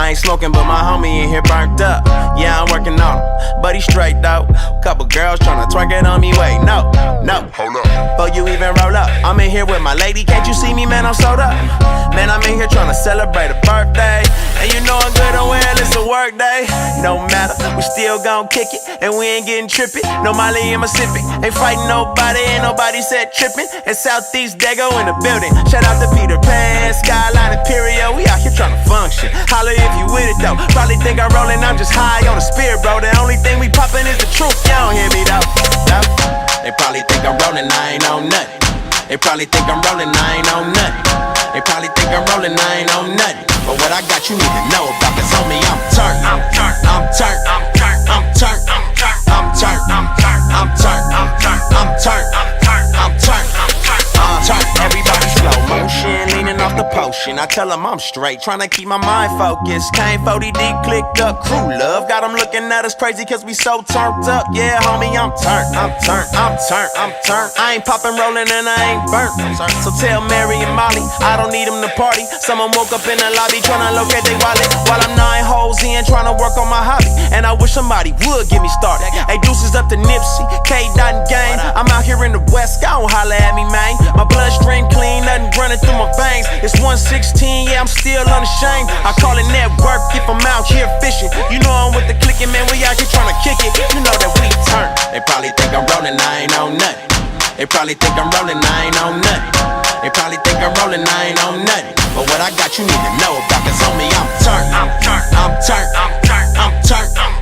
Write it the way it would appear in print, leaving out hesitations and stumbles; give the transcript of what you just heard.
I ain't smoking, but my homie in here burnt up. Yeah, I'm working on him, but he straight though. Couple girls tryna twerk it on me, wait, no. Hold up. Before you even roll up, I'm in here with my lady, can't you see me, man, I'm sold up. Man, I'm in here tryna celebrate a birthday. And you know I'm good and well, it's a work day. No matter, we still gon' kick it, and we ain't getting trippy. No Molly in Mississippi, ain't fighting nobody, ain't nobody said tripping. And Southeast Dago in the building, shout out to Peter Pan, Skyline Imperial, we out here tryna function. Holla if you with it though, probably think I'm rolling, I'm just high on the spirit, bro. The only thing we poppin' is the truth, you don't hear me though. They probably think I'm rolling, I ain't on nothing. They probably think I'm rolling, I ain't on nothing. They probably think I'm rolling, I ain't on nothing. But what I got you need to know about, cause homie, I'm turned. I'm turned. I'm turned. I'm turned. I'm turned. I'm turned. I'm turned. I'm turned. I'm turned. I'm turned. I'm turned. I'm turned. Everybody slow motion, leaning off the potion. I tell them I'm straight, trying to keep my mind focused. Came 40 deep, clicked up, crew love. Got them looking at us crazy cause we so turned up. Yeah, homie, I'm turned. I'm turned. I'm turned. I'm turned. I ain't popping, rolling, and I ain't burnt. So tell Mary and Molly, I don't need them to party. Someone woke up in the lobby trying to locate their wallet, while I'm 9 holes in trying to work on my hobby. And I wish somebody would get me started. Hey, deuces up to Nipsey, K-Dot and Gang. I'm out here in the West, don't holla at me, man. My bloodstream clean, nothing running through my veins. It's 116, yeah, I'm still unashamed. I call it network if I'm out here fishing. You know I'm with the clicking, man, we out here trying to kick it. You know that we turn. They probably think I'm rolling, I ain't on nothing. They probably think I'm rolling, I ain't on nothing. They probably think I'm rolling, I ain't on nothing. But what I got you need to know about, cause homie, I'm turned. I'm turned. I'm turned. I'm turned. I'm turned.